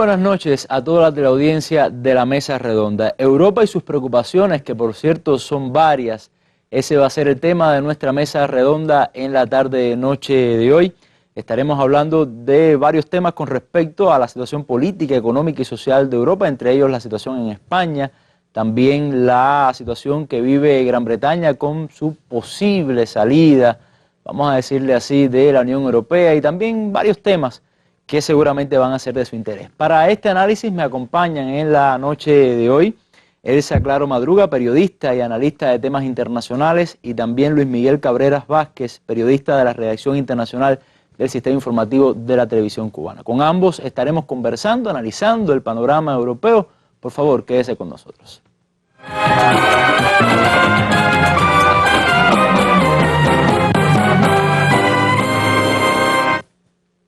buenas noches a toda la teleaudiencia de la Mesa Redonda. Europa y sus preocupaciones, que por cierto son varias, ese va a ser el tema de nuestra Mesa Redonda en la tarde-noche de hoy. Estaremos hablando de varios temas con respecto a la situación política, económica y social de Europa, entre ellos la situación en España, también la situación que vive Gran Bretaña con su posible salida, vamos a decirle así, de la Unión Europea, y también varios temas que seguramente van a ser de su interés. Para este análisis me acompañan en la noche de hoy Elsa Claro Madruga, periodista y analista de temas internacionales, y también Luis Miguel Cabreras Vázquez, periodista de la redacción internacional del Sistema Informativo de la Televisión Cubana. Con ambos estaremos conversando, analizando el panorama europeo. Por favor, quédese con nosotros.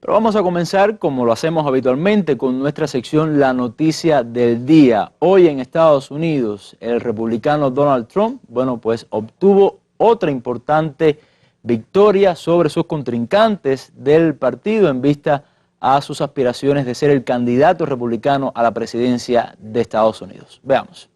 Pero vamos a comenzar, como lo hacemos habitualmente, con nuestra sección La Noticia del Día. Hoy en Estados Unidos, el republicano Donald Trump, pues obtuvo otra importante victoria sobre sus contrincantes del partido en vista a sus aspiraciones de ser el candidato republicano a la presidencia de Estados Unidos. Veamos.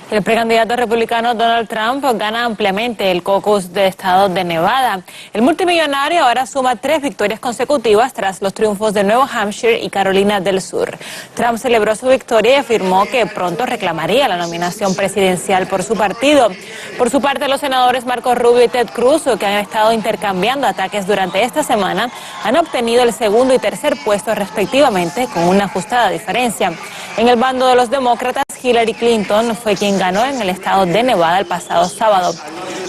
El precandidato republicano Donald Trump gana ampliamente el caucus del estado de Nevada. El multimillonario ahora suma 3 victorias consecutivas tras los triunfos de Nuevo Hampshire y Carolina del Sur. Trump celebró su victoria y afirmó que pronto reclamaría la nominación presidencial por su partido. Por su parte, los senadores Marco Rubio y Ted Cruz, que han estado intercambiando ataques durante esta semana, han obtenido el segundo y tercer puesto respectivamente con una ajustada diferencia. En el bando de los demócratas, Hillary Clinton fue quien ganó en el estado de Nevada el pasado sábado.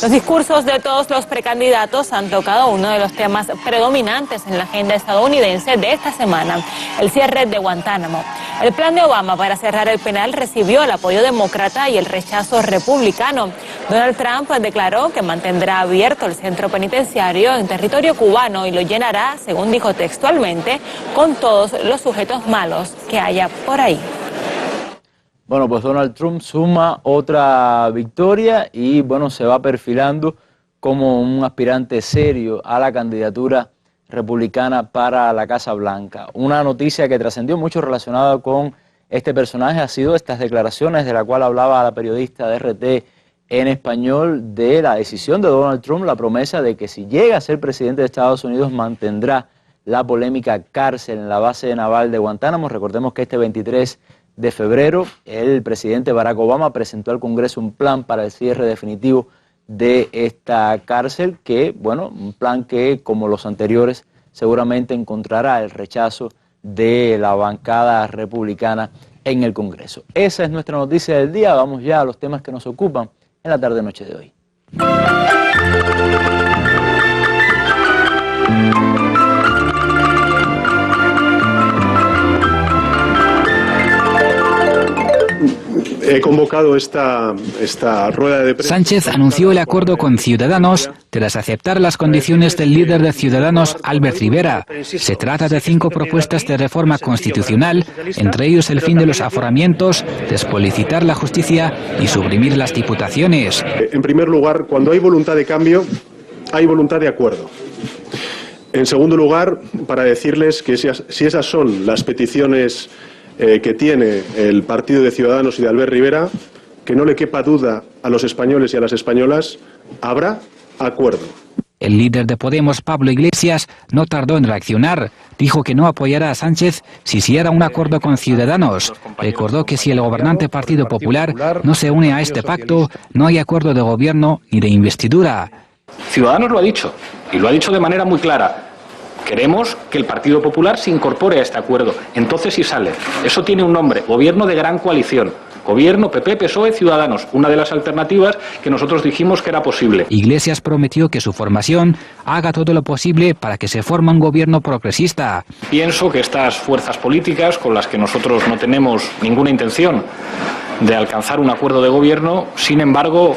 Los discursos de todos los precandidatos han tocado uno de los temas predominantes en la agenda estadounidense de esta semana, el cierre de Guantánamo. El plan de Obama para cerrar el penal recibió el apoyo demócrata y el rechazo republicano. Donald Trump declaró que mantendrá abierto el centro penitenciario en territorio cubano y lo llenará, según dijo textualmente, con todos los sujetos malos que haya por ahí. Bueno, pues Donald Trump suma otra victoria y se va perfilando como un aspirante serio a la candidatura republicana para la Casa Blanca. Una noticia que trascendió mucho relacionada con este personaje ha sido estas declaraciones de la cual hablaba la periodista de RT en español, de la decisión de Donald Trump, la promesa de que si llega a ser presidente de Estados Unidos mantendrá la polémica cárcel en la base naval de Guantánamo. Recordemos que este 23 de febrero, el presidente Barack Obama presentó al Congreso un plan para el cierre definitivo de esta cárcel, un plan que, como los anteriores, seguramente encontrará el rechazo de la bancada republicana en el Congreso. Esa es nuestra noticia del día. Vamos ya a los temas que nos ocupan en la tarde-noche de hoy. He convocado esta rueda de prensa. Sánchez anunció el acuerdo con Ciudadanos tras aceptar las condiciones del líder de Ciudadanos, Albert Rivera. Se trata de 5 propuestas de reforma constitucional, entre ellos el fin de los aforamientos, despolitizar la justicia y suprimir las diputaciones. En primer lugar, cuando hay voluntad de cambio, hay voluntad de acuerdo. En segundo lugar, para decirles que si esas son las peticiones que tiene el partido de Ciudadanos y de Albert Rivera, que no le quepa duda a los españoles y a las españolas, habrá acuerdo. El líder de Podemos, Pablo Iglesias, no tardó en reaccionar. Dijo que no apoyará a Sánchez si hiciera un acuerdo con Ciudadanos. Recordó que si el gobernante Partido Popular no se une a este pacto, no hay acuerdo de gobierno ni de investidura. Ciudadanos lo ha dicho, y lo ha dicho de manera muy clara. Queremos que el Partido Popular se incorpore a este acuerdo. Entonces sí sale. Eso tiene un nombre, Gobierno de Gran Coalición. Gobierno PP, PSOE, Ciudadanos, una de las alternativas que nosotros dijimos que era posible. Iglesias prometió que su formación haga todo lo posible para que se forme un gobierno progresista. Pienso que estas fuerzas políticas, con las que nosotros no tenemos ninguna intención de alcanzar un acuerdo de gobierno, sin embargo,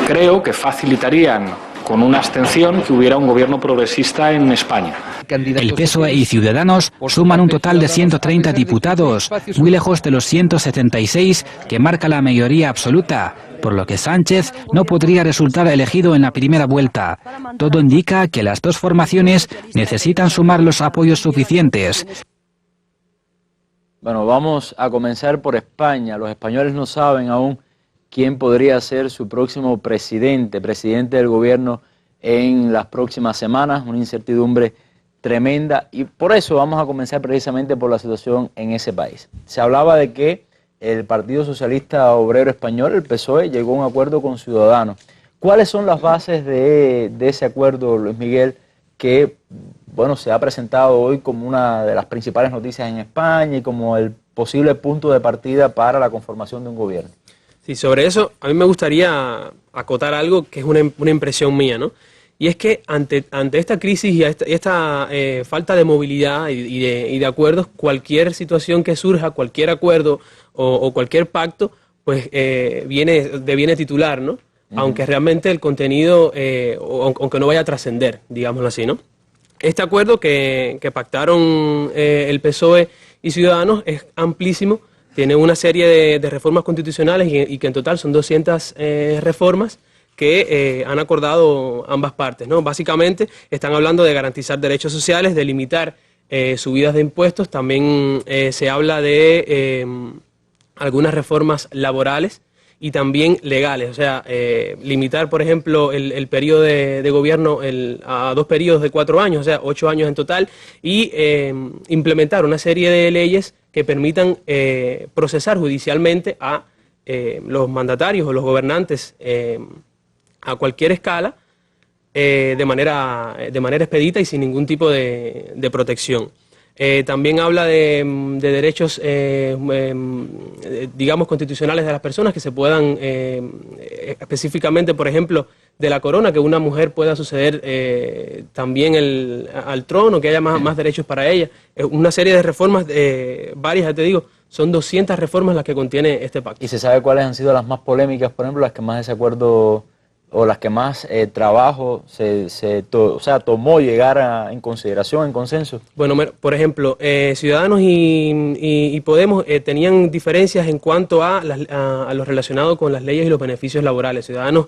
creo que facilitarían con una abstención que hubiera un gobierno progresista en España. El PSOE y Ciudadanos suman un total de 130 diputados, muy lejos de los 176 que marca la mayoría absoluta, por lo que Sánchez no podría resultar elegido en la primera vuelta. Todo indica que las dos formaciones necesitan sumar los apoyos suficientes. Bueno, vamos a comenzar por España. Los españoles no saben aún quién podría ser su próximo presidente del gobierno en las próximas semanas, una incertidumbre tremenda, y por eso vamos a comenzar precisamente por la situación en ese país. Se hablaba de que el Partido Socialista Obrero Español, el PSOE, llegó a un acuerdo con Ciudadanos. ¿Cuáles son las bases de ese acuerdo, Luis Miguel, que bueno, se ha presentado hoy como una de las principales noticias en España y como el posible punto de partida para la conformación de un gobierno? Sí, sobre eso a mí me gustaría acotar algo que es una impresión mía, ¿no? Y es que ante esta crisis y esta falta de movilidad y de acuerdos, cualquier situación que surja, cualquier acuerdo o cualquier pacto, pues deviene titular, ¿no? Aunque realmente el contenido, aunque no vaya a trascender, digámoslo así, ¿no? Este acuerdo que pactaron el PSOE y Ciudadanos es amplísimo, tiene una serie de reformas constitucionales y que en total son 200 reformas que han acordado ambas partes, ¿no? Básicamente están hablando de garantizar derechos sociales, de limitar subidas de impuestos, también se habla de algunas reformas laborales y también legales, o sea, limitar, por ejemplo, el periodo de gobierno a 2 periodos de 4 años, o sea, 8 años en total, y implementar una serie de leyes que permitan procesar judicialmente a los mandatarios o los gobernantes a cualquier escala de manera expedita y sin ningún tipo de protección. También habla de derechos, digamos, constitucionales de las personas que se puedan, específicamente, por ejemplo, de la corona, que una mujer pueda suceder también al trono, que haya más derechos para ella. Una serie de reformas, varias, ya te digo, son 200 reformas las que contiene este pacto. ¿Y se sabe cuáles han sido las más polémicas, por ejemplo, las que más desacuerdo o las que más trabajo tomó llegar en consideración, en consenso? Bueno, por ejemplo, Ciudadanos y Podemos tenían diferencias en cuanto a lo relacionado con las leyes y los beneficios laborales. Ciudadanos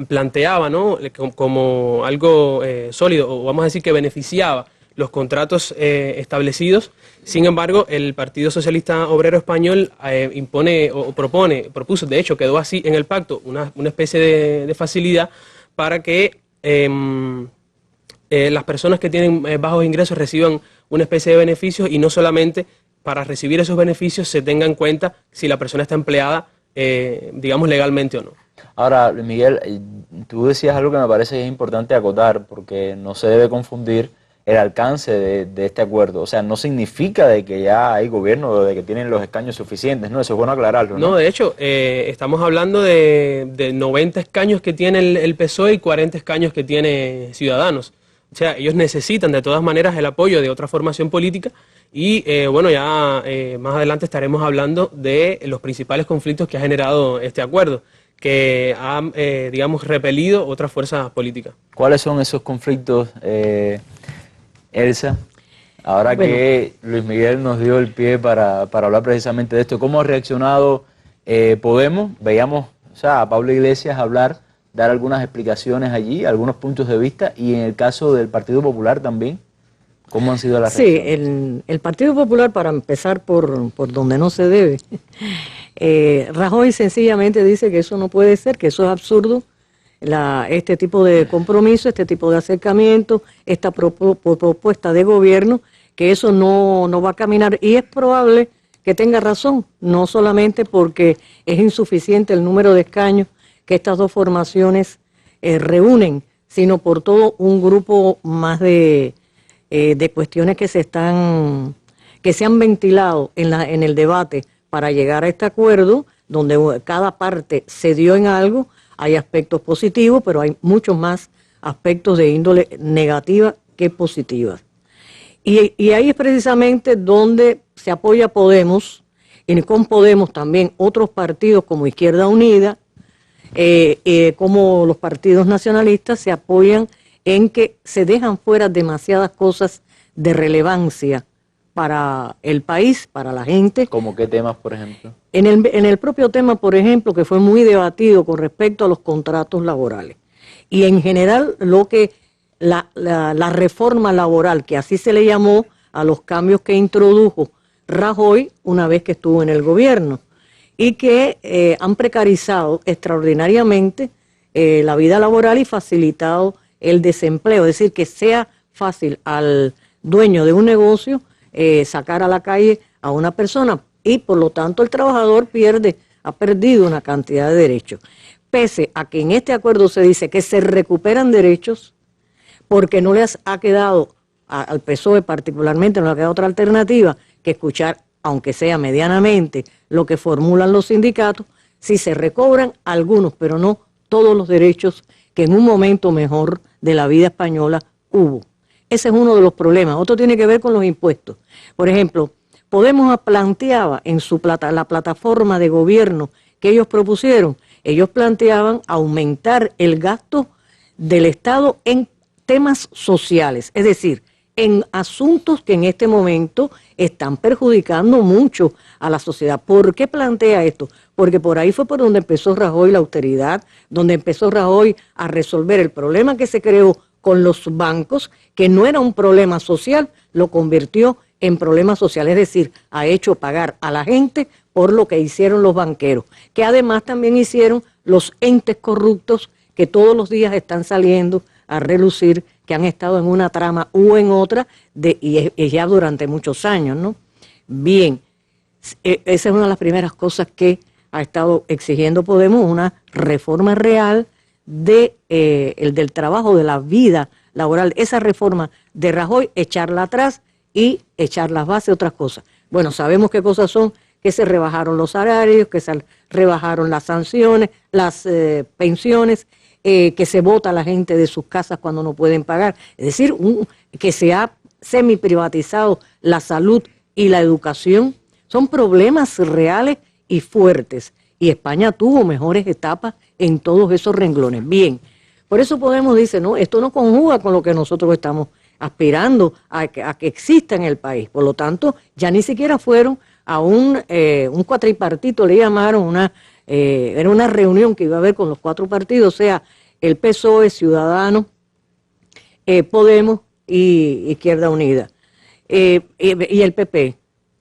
planteaba, ¿no?, como algo sólido, o vamos a decir que beneficiaba los contratos establecidos. Sin embargo, el Partido Socialista Obrero Español propuso, de hecho quedó así en el pacto, una especie de facilidad para que las personas que tienen bajos ingresos reciban una especie de beneficios, y no solamente para recibir esos beneficios se tenga en cuenta si la persona está empleada, digamos, legalmente o no. Ahora, Luis Miguel, tú decías algo que me parece que es importante acotar, porque no se debe confundir el alcance de este acuerdo. O sea, no significa de que ya hay gobierno o de que tienen los escaños suficientes, ¿no? Eso es bueno aclararlo, ¿no? No, de hecho, estamos hablando de 90 escaños que tiene el PSOE y 40 escaños que tiene Ciudadanos. O sea, ellos necesitan de todas maneras el apoyo de otra formación política y, bueno, ya más adelante estaremos hablando de los principales conflictos que ha generado este acuerdo, que ha, digamos, repelido otras fuerzas políticas. ¿Cuáles son esos conflictos, Elsa? Ahora que Luis Miguel nos dio el pie para hablar precisamente de esto, ¿cómo ha reaccionado Podemos? Veíamos, o sea, a Pablo Iglesias dar algunas explicaciones allí, algunos puntos de vista, y en el caso del Partido Popular también, ¿cómo han sido las reacciones? Sí, el Partido Popular, para empezar por donde no se debe, Rajoy sencillamente dice que eso no puede ser, que eso es absurdo, este tipo de compromiso, este tipo de acercamiento, esta propuesta de gobierno, que eso no va a caminar, y es probable que tenga razón, no solamente porque es insuficiente el número de escaños que estas dos formaciones reúnen, sino por todo un grupo más de cuestiones que se han ventilado en el debate para llegar a este acuerdo, donde cada parte cedió en algo. Hay aspectos positivos, pero hay muchos más aspectos de índole negativa que positiva. Y ahí es precisamente donde se apoya Podemos, y con Podemos también otros partidos como Izquierda Unida, como los partidos nacionalistas se apoyan en que se dejan fuera demasiadas cosas de relevancia para el país, para la gente. ¿Cómo qué temas, por ejemplo? En el propio tema, por ejemplo, que fue muy debatido con respecto a los contratos laborales. Y en general lo que la reforma laboral, que así se le llamó a los cambios que introdujo Rajoy una vez que estuvo en el gobierno, y que han precarizado extraordinariamente la vida laboral y facilitado el desempleo. Es decir, que sea fácil al dueño de un negocio sacar a la calle a una persona, y por lo tanto el trabajador ha perdido una cantidad de derechos. Pese a que en este acuerdo se dice que se recuperan derechos, porque no les ha quedado, al PSOE particularmente, no le ha quedado otra alternativa que escuchar, aunque sea medianamente, lo que formulan los sindicatos. Sí se recobran algunos, pero no todos los derechos que en un momento mejor de la vida española hubo. Ese es uno de los problemas. Otro tiene que ver con los impuestos. Por ejemplo, Podemos planteaba en la plataforma de gobierno que ellos propusieron, ellos planteaban aumentar el gasto del Estado en temas sociales, es decir, en asuntos que en este momento están perjudicando mucho a la sociedad. ¿Por qué plantea esto? Porque por ahí fue por donde empezó Rajoy la austeridad, donde empezó Rajoy a resolver el problema que se creó con los bancos, que no era un problema social, lo convirtió en problema social, es decir, ha hecho pagar a la gente por lo que hicieron los banqueros, que además también hicieron los entes corruptos que todos los días están saliendo a relucir, que han estado en una trama u en otra, y ya durante muchos años, ¿no? Bien, esa es una de las primeras cosas que ha estado exigiendo Podemos, una reforma real del trabajo, de la vida laboral. Esa reforma de Rajoy, echarla atrás y echar las bases de otras cosas. Bueno, sabemos qué cosas son, que se rebajaron los salarios, que se rebajaron las sanciones, las pensiones, que se bota a la gente de sus casas cuando no pueden pagar. Es decir, que se ha semi-privatizado la salud y la educación. Son problemas reales y fuertes. Y España tuvo mejores etapas en todos esos renglones. Bien, por eso Podemos dice, no, esto no conjuga con lo que nosotros estamos aspirando a que exista en el país. Por lo tanto, ya ni siquiera fueron a un cuatripartito, le llamaron, era una reunión que iba a haber con los cuatro partidos, o sea, el PSOE, Ciudadanos, Podemos y Izquierda Unida. Y el PP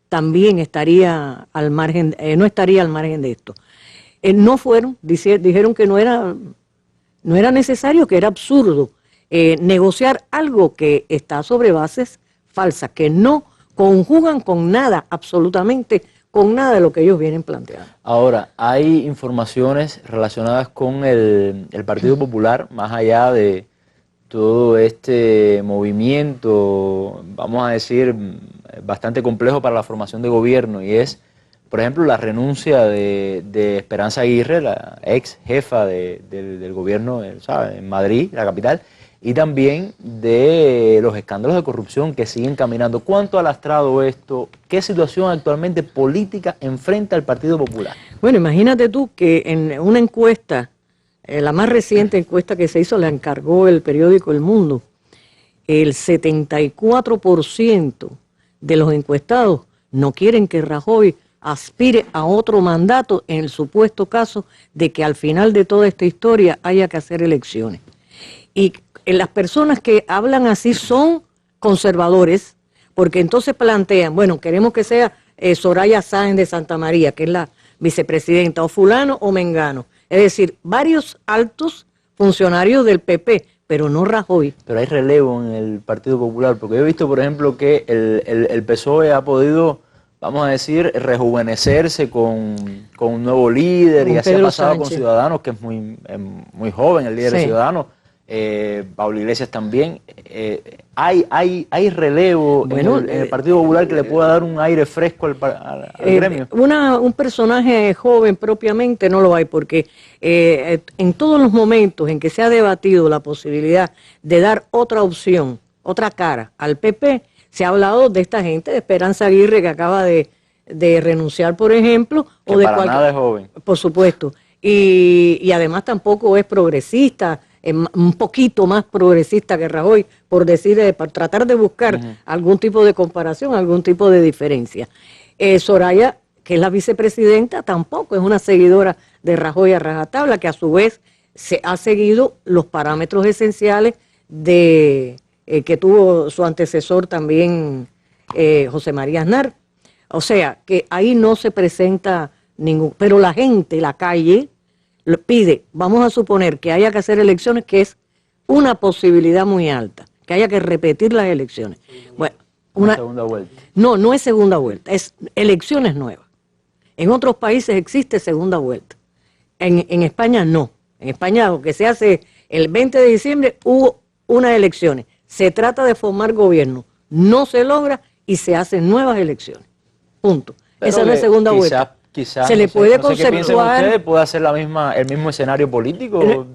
también estaría al margen, no estaría al margen de esto. No fueron, dijeron que no era necesario, que era absurdo negociar algo que está sobre bases falsas, que no conjugan con nada, absolutamente con nada de lo que ellos vienen planteando. Ahora, hay informaciones relacionadas con el Partido Popular, más allá de todo este movimiento, vamos a decir, bastante complejo para la formación de gobierno, y es, por ejemplo, la renuncia de Esperanza Aguirre, la ex jefa del gobierno, ¿sabe?, en Madrid, la capital, y también de los escándalos de corrupción que siguen caminando. ¿Cuánto ha lastrado esto? ¿Qué situación actualmente política enfrenta el Partido Popular? Bueno, imagínate tú que en una encuesta, la más reciente encuesta que se hizo, la encargó el periódico El Mundo, el 74% de los encuestados no quieren que Rajoy aspire a otro mandato en el supuesto caso de que al final de toda esta historia haya que hacer elecciones. Y las personas que hablan así son conservadores, porque entonces plantean, bueno, queremos que sea Soraya Sáenz de Santa María, que es la vicepresidenta, o fulano o mengano. Es decir, varios altos funcionarios del PP, pero no Rajoy. Pero hay relevo en el Partido Popular, porque yo he visto, por ejemplo, que el PSOE ha podido, vamos a decir, rejuvenecerse con un nuevo líder, y así ha pasado con Ciudadanos, que es muy joven el líder de Ciudadanos. Pablo Iglesias también. Hay relevo en el Partido Popular que le pueda dar un aire fresco al gremio. Un personaje joven propiamente no lo hay, porque en todos los momentos en que se ha debatido la posibilidad de dar otra opción, otra cara al PP, se ha hablado de esta gente, de Esperanza Aguirre, que acaba de renunciar, por ejemplo, que o de para nada es joven, por supuesto, y además tampoco es progresista, un poquito más progresista que Rajoy, por decir, por tratar de buscar algún tipo de comparación, algún tipo de diferencia. Soraya, que es la vicepresidenta, tampoco es una seguidora de Rajoy a rajatabla, que a su vez se ha seguido los parámetros esenciales de que tuvo su antecesor también, José María Aznar. O sea, que ahí no se presenta ningún... Pero la gente, la calle, pide, vamos a suponer que haya que hacer elecciones, que es una posibilidad muy alta, que haya que repetir las elecciones. Bueno, una segunda vuelta. No, no es segunda vuelta, es elecciones nuevas. En otros países existe segunda vuelta. En España no. En España, aunque se hace el 20 de diciembre, hubo unas elecciones. Se trata de formar gobierno. No se logra y se hacen nuevas elecciones. Punto. Pero esa no es segunda vuelta. Quizás se le puede conceptuar. ¿Puede hacer el mismo escenario político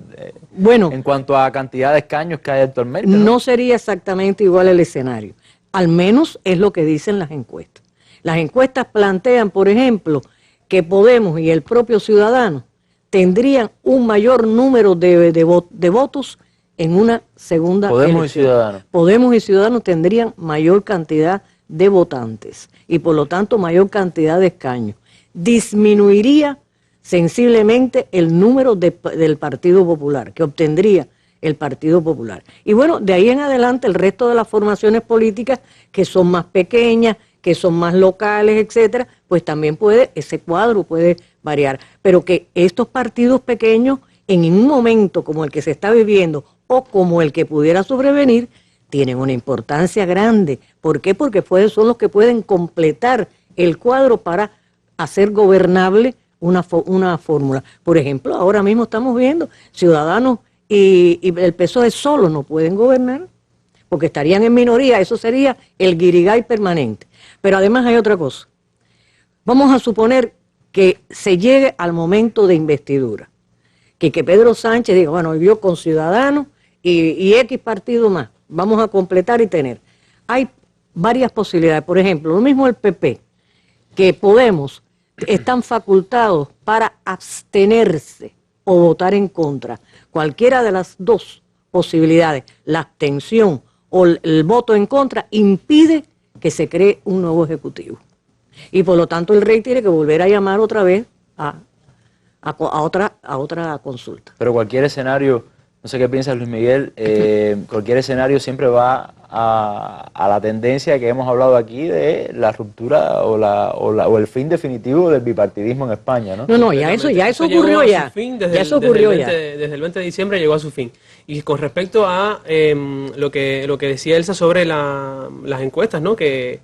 bueno, en cuanto a cantidad de escaños que hay actualmente? No sería exactamente igual el escenario. Al menos es lo que dicen las encuestas. Las encuestas plantean, por ejemplo, que Podemos y el propio Ciudadanos tendrían un mayor número de votos en una segunda Podemos elección. Y Ciudadanos. Podemos y Ciudadanos tendrían mayor cantidad de votantes y por lo tanto mayor cantidad de escaños. Disminuiría sensiblemente el número del Partido Popular, que obtendría el Partido Popular. Y bueno, de ahí en adelante el resto de las formaciones políticas que son más pequeñas, que son más locales, etcétera, pues también ese cuadro puede variar. Pero que estos partidos pequeños, en un momento como el que se está viviendo o como el que pudiera sobrevenir, tienen una importancia grande. ¿Por qué? Porque son los que pueden completar el cuadro para hacer gobernable una fórmula. Por ejemplo, ahora mismo estamos viendo Ciudadanos y el PSOE solo no pueden gobernar, porque estarían en minoría, eso sería el guirigay permanente. Pero además hay otra cosa. Vamos a suponer que se llegue al momento de investidura, que Pedro Sánchez diga, bueno, yo con Ciudadanos y X partido más, vamos a completar y tener. Hay varias posibilidades, por ejemplo, lo mismo el PP, que Podemos están facultados para abstenerse o votar en contra. Cualquiera de las dos posibilidades, la abstención o el voto en contra, impide que se cree un nuevo ejecutivo. Y por lo tanto el rey tiene que volver a llamar otra vez a otra consulta. Pero cualquier escenario, no sé qué piensa Luis Miguel, cualquier escenario siempre va a la tendencia que hemos hablado aquí de la ruptura o el fin definitivo del bipartidismo en España, ¿no? No, ya eso ocurrió ya. Desde el 20 de diciembre llegó a su fin. Y con respecto a lo que decía Elsa sobre las encuestas, ¿no? Que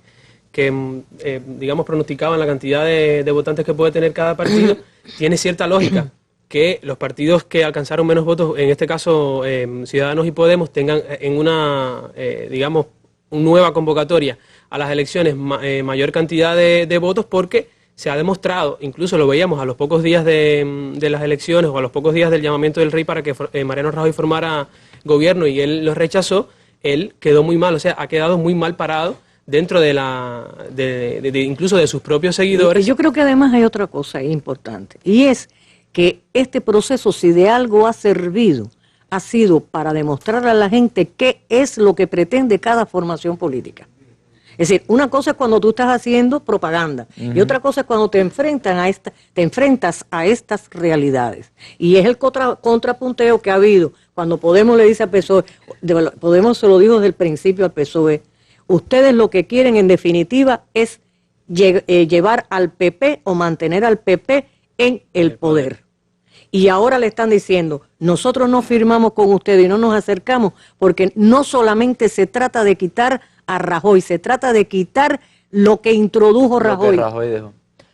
digamos, pronosticaban la cantidad de votantes que puede tener cada partido, tiene cierta lógica que los partidos que alcanzaron menos votos, en este caso Ciudadanos y Podemos, tengan en una, digamos, nueva convocatoria a las elecciones mayor cantidad de votos, porque se ha demostrado, incluso lo veíamos a los pocos días de las elecciones o a los pocos días del llamamiento del rey para que Mariano Rajoy formara gobierno y él lo rechazó, él quedó muy mal, o sea, ha quedado muy mal parado dentro incluso de sus propios seguidores. Yo creo que además hay otra cosa importante, y es que este proceso, si de algo ha servido, ha sido para demostrar a la gente qué es lo que pretende cada formación política. Es decir, una cosa es cuando tú estás haciendo propaganda, y otra cosa es cuando te enfrentas a estas realidades. Y es el contrapunteo que ha habido cuando Podemos le dice al PSOE, Podemos se lo dijo desde el principio al PSOE, ustedes lo que quieren en definitiva es llevar al PP o mantener al PP en el poder. Y ahora le están diciendo, nosotros no firmamos con ustedes y no nos acercamos porque no solamente se trata de quitar a Rajoy, se trata de quitar lo que introdujo Rajoy.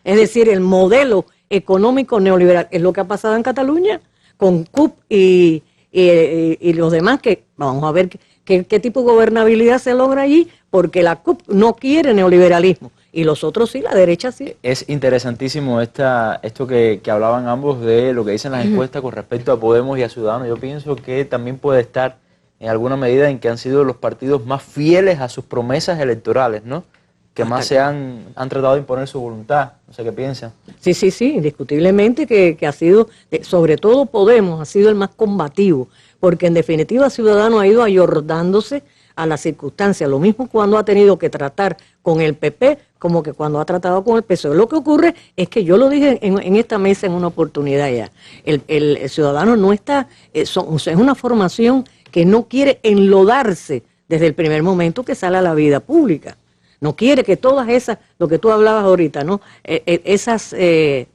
Es decir, el modelo económico neoliberal. Es lo que ha pasado en Cataluña con CUP y los demás, que vamos a ver qué tipo de gobernabilidad se logra allí, porque la CUP no quiere neoliberalismo. Y los otros sí, la derecha sí. Es interesantísimo esto que hablaban ambos de lo que dicen las encuestas con respecto a Podemos y a Ciudadanos. Yo pienso que también puede estar en alguna medida en que han sido los partidos más fieles a sus promesas electorales, ¿no? que más se han tratado de imponer su voluntad. No sé qué piensan. Sí, indiscutiblemente que ha sido, sobre todo Podemos, ha sido el más combativo, porque en definitiva Ciudadanos ha ido ayordándose a las circunstancias, lo mismo cuando ha tenido que tratar con el PP como que cuando ha tratado con el PSOE. Lo que ocurre es que yo lo dije en esta mesa en una oportunidad ya, el Ciudadano no está, es una formación que no quiere enlodarse desde el primer momento que sale a la vida pública. No quiere que todas esas, lo que tú hablabas ahorita, ¿no? Esas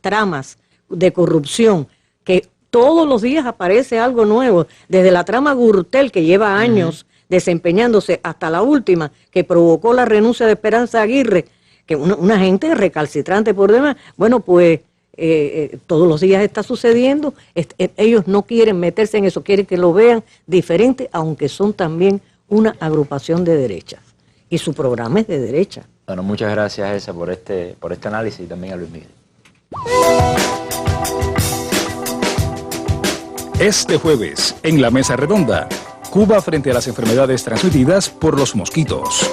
tramas de corrupción, que todos los días aparece algo nuevo, desde la trama Gürtel, que lleva años desempeñándose, hasta la última, que provocó la renuncia de Esperanza Aguirre, que una gente recalcitrante por demás. Bueno, pues todos los días está sucediendo. Ellos no quieren meterse en eso, quieren que lo vean diferente, aunque son también una agrupación de derechas. Y su programa es de derecha. Bueno, muchas gracias, Elsa, por este análisis, y también a Luis Miguel. Este jueves, en la Mesa Redonda, Cuba frente a las enfermedades transmitidas por los mosquitos.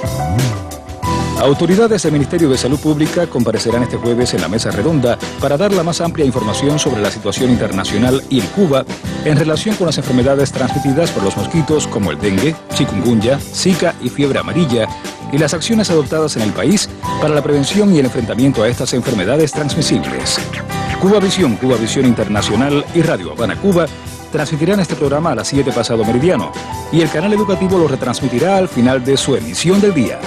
Autoridades del Ministerio de Salud Pública comparecerán este jueves en la Mesa Redonda para dar la más amplia información sobre la situación internacional y en Cuba en relación con las enfermedades transmitidas por los mosquitos como el dengue, chikungunya, zika y fiebre amarilla, y las acciones adoptadas en el país para la prevención y el enfrentamiento a estas enfermedades transmisibles. Cuba Visión Internacional y Radio Habana Cuba transmitirán este programa a las 7 pasado meridiano, y el canal educativo lo retransmitirá al final de su emisión del día.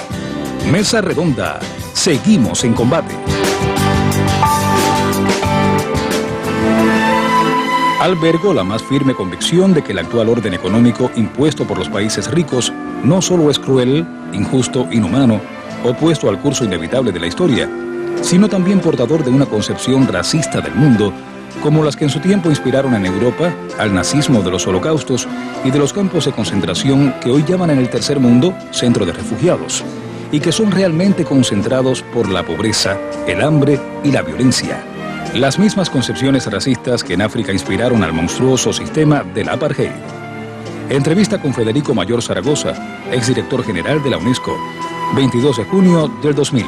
Mesa Redonda. Seguimos en combate. Albergo la más firme convicción de que el actual orden económico impuesto por los países ricos no solo es cruel, injusto, inhumano, opuesto al curso inevitable de la historia, sino también portador de una concepción racista del mundo, como las que en su tiempo inspiraron en Europa al nazismo de los holocaustos y de los campos de concentración que hoy llaman en el tercer mundo centro de refugiados, y que son realmente concentrados por la pobreza, el hambre y la violencia. Las mismas concepciones racistas que en África inspiraron al monstruoso sistema del apartheid. Entrevista con Federico Mayor Zaragoza, exdirector general de la UNESCO, 22 de junio del 2000.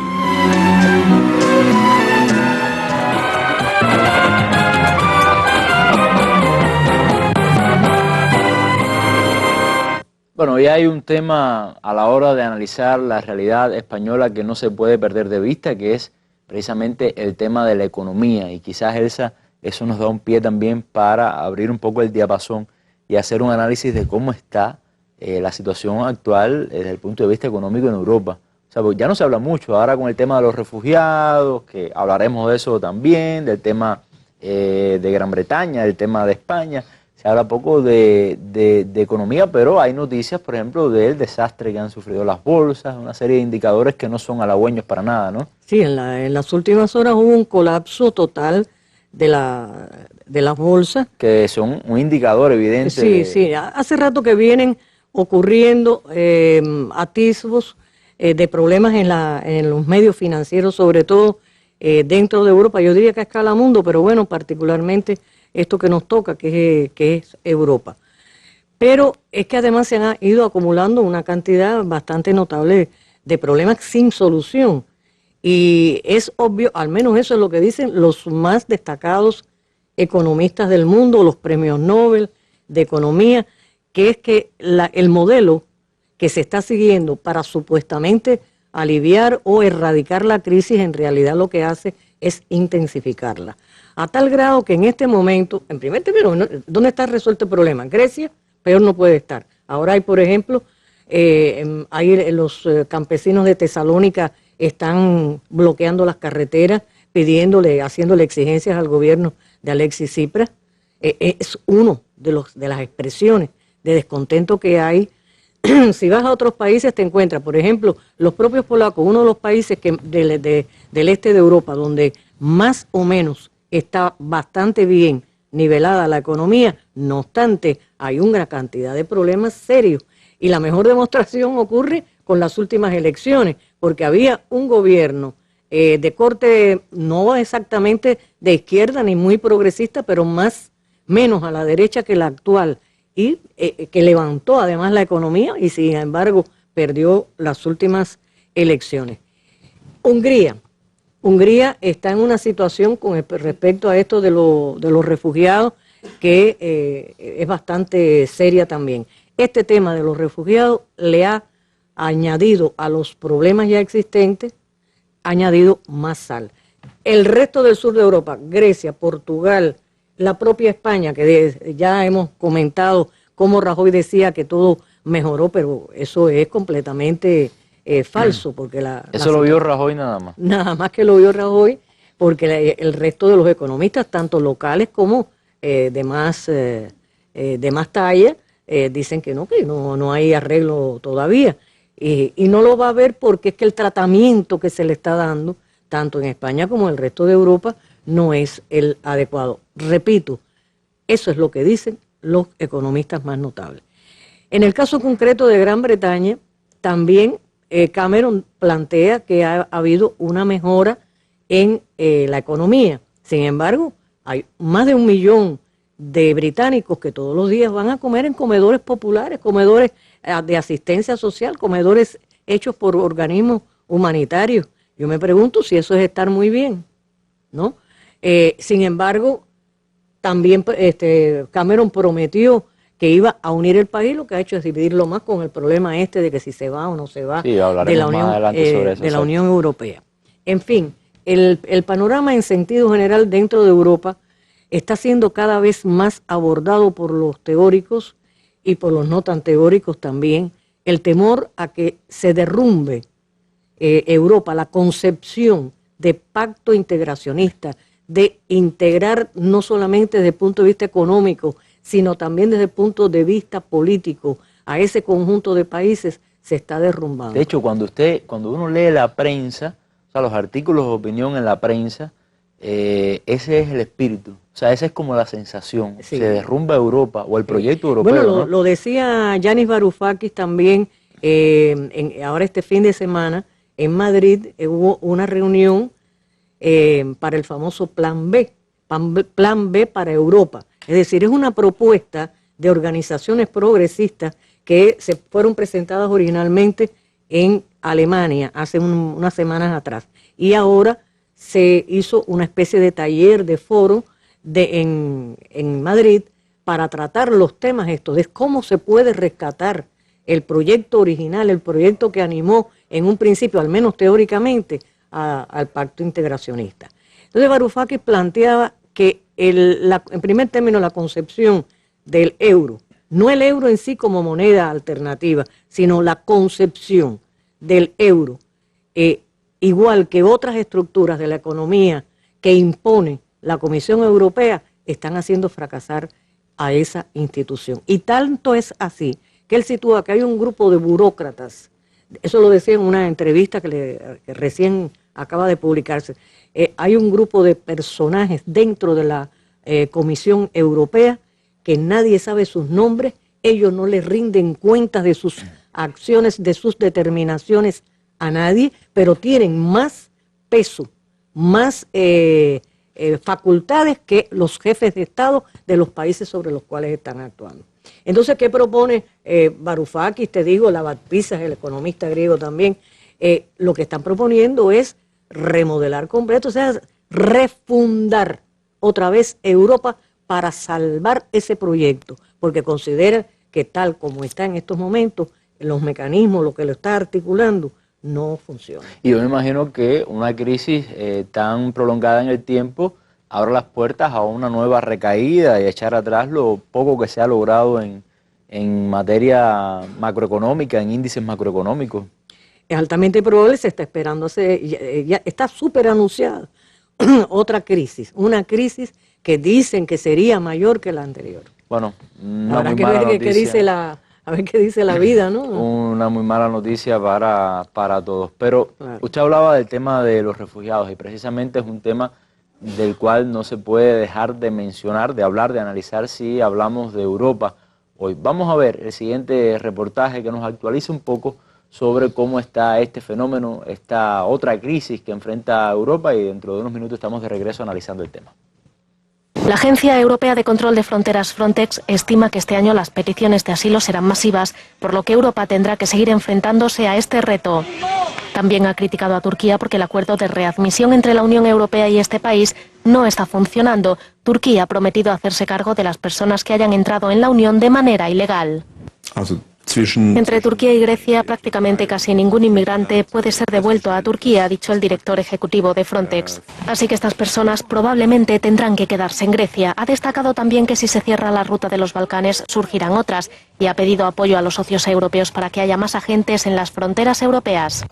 Bueno, y hay un tema a la hora de analizar la realidad española que no se puede perder de vista, que es precisamente el tema de la economía. Y quizás, Elsa, eso nos da un pie también para abrir un poco el diapasón y hacer un análisis de cómo está la situación actual desde el punto de vista económico en Europa. O sea, pues ya no se habla mucho ahora con el tema de los refugiados, que hablaremos de eso también, del tema de Gran Bretaña, del tema de España. Se habla poco de economía, pero hay noticias, por ejemplo, del desastre que han sufrido las bolsas, una serie de indicadores que no son halagüeños para nada, ¿no? Sí, en las últimas horas hubo un colapso total de las bolsas. Que son un indicador evidente. Sí, hace rato que vienen ocurriendo atisbos de problemas en los medios financieros, sobre todo dentro de Europa, yo diría que a escala mundo, pero bueno, particularmente esto que nos toca, que es Europa. Pero es que además se han ido acumulando una cantidad bastante notable de problemas sin solución. Y es obvio, al menos eso es lo que dicen los más destacados economistas del mundo, los premios Nobel de Economía, que es que el modelo que se está siguiendo para supuestamente aliviar o erradicar la crisis, en realidad lo que hace es intensificarla. A tal grado que en este momento, en primer término, ¿dónde está resuelto el problema? Grecia, peor no puede estar. Ahora hay, por ejemplo, los campesinos de Tesalónica están bloqueando las carreteras, haciéndole exigencias al gobierno de Alexis Tsipras. Es uno de las expresiones de descontento que hay. Si vas a otros países te encuentras, por ejemplo, los propios polacos, uno de los países del este de Europa, donde más o menos está bastante bien nivelada la economía, no obstante, hay una cantidad de problemas serios. Y la mejor demostración ocurre con las últimas elecciones, porque había un gobierno de corte no exactamente de izquierda ni muy progresista, pero menos a la derecha que la actual, y que levantó además la economía y sin embargo perdió las últimas elecciones. Hungría está en una situación con respecto a esto de los refugiados que es bastante seria también. Este tema de los refugiados le ha añadido a los problemas ya existentes, ha añadido más sal. El resto del sur de Europa, Grecia, Portugal, la propia España, que ya hemos comentado cómo Rajoy decía que todo mejoró, pero eso es completamente falso. Porque eso lo vio Rajoy nada más. Nada más que lo vio Rajoy, porque el resto de los economistas, tanto locales como de más talla, dicen que no hay arreglo todavía. Y no lo va a ver porque es que el tratamiento que se le está dando, tanto en España como en el resto de Europa, no es el adecuado. Repito, eso es lo que dicen los economistas más notables. En el caso concreto de Gran Bretaña, también Cameron plantea que ha habido una mejora en la economía. Sin embargo, hay más de 1 millón de británicos que todos los días van a comer en comedores populares, comedores de asistencia social, comedores hechos por organismos humanitarios. Yo me pregunto si eso es estar muy bien, ¿no? Sin embargo, también Cameron prometió que iba a unir el país, lo que ha hecho es dividirlo más con el problema de que si se va o no se va de la Unión Europea. En fin, el panorama en sentido general dentro de Europa está siendo cada vez más abordado por los teóricos y por los no tan teóricos también, el temor a que se derrumbe Europa, la concepción de pacto integracionista, de integrar no solamente desde el punto de vista económico, sino también desde el punto de vista político a ese conjunto de países, se está derrumbando. De hecho, cuando uno lee la prensa, o sea, los artículos de opinión en la prensa, ese es el espíritu, o sea, esa es como la sensación, sí. Se derrumba Europa o el proyecto europeo. Bueno, ¿no? lo decía Yanis Varoufakis también, ahora este fin de semana, en Madrid hubo una reunión para el famoso Plan B para Europa. Es decir, es una propuesta de organizaciones progresistas que se fueron presentadas originalmente en Alemania hace unas semanas atrás. Y ahora se hizo una especie de taller, de foro en Madrid para tratar los temas estos, de cómo se puede rescatar el proyecto original, el proyecto que animó en un principio, al menos teóricamente, al pacto integracionista. Entonces Varoufakis planteaba que en primer término la concepción del euro, no el euro en sí como moneda alternativa, sino la concepción del euro, igual que otras estructuras de la economía que impone la Comisión Europea, están haciendo fracasar a esa institución. Y tanto es así que él sitúa que hay un grupo de burócratas, eso lo decía en una entrevista que recién acaba de publicarse, hay un grupo de personajes dentro de la Comisión Europea que nadie sabe sus nombres, ellos no les rinden cuentas de sus acciones, de sus determinaciones a nadie, pero tienen más peso, más facultades que los jefes de Estado de los países sobre los cuales están actuando. Entonces, ¿qué propone Varoufakis? Te digo, Lavapizas, el economista griego también, lo que están proponiendo es remodelar completo, o sea, refundar otra vez Europa para salvar ese proyecto, porque considera que tal como está en estos momentos, los mecanismos, lo que lo está articulando, no funciona. Y yo me imagino que una crisis tan prolongada en el tiempo abre las puertas a una nueva recaída y echar atrás lo poco que se ha logrado en materia macroeconómica, en índices macroeconómicos. Es altamente probable, se está esperando, ya está súper anunciada otra crisis, una crisis que dicen que sería mayor que la anterior. Bueno, habrá que ver qué dice a ver qué dice la vida, ¿no? Una muy mala noticia para todos. Pero claro, usted hablaba del tema de los refugiados y precisamente es un tema del cual no se puede dejar de mencionar, de hablar, de analizar si hablamos de Europa hoy. Vamos a ver el siguiente reportaje que nos actualiza un poco sobre cómo está este fenómeno, esta otra crisis que enfrenta Europa, y dentro de unos minutos estamos de regreso analizando el tema. La Agencia Europea de Control de Fronteras, Frontex, estima que este año las peticiones de asilo serán masivas, por lo que Europa tendrá que seguir enfrentándose a este reto. También ha criticado a Turquía porque el acuerdo de readmisión entre la Unión Europea y este país no está funcionando. Turquía ha prometido hacerse cargo de las personas que hayan entrado en la Unión de manera ilegal. Entre Turquía y Grecia, prácticamente casi ningún inmigrante puede ser devuelto a Turquía, ha dicho el director ejecutivo de Frontex. Así que estas personas probablemente tendrán que quedarse en Grecia. Ha destacado también que si se cierra la ruta de los Balcanes, surgirán otras, y ha pedido apoyo a los socios europeos para que haya más agentes en las fronteras europeas.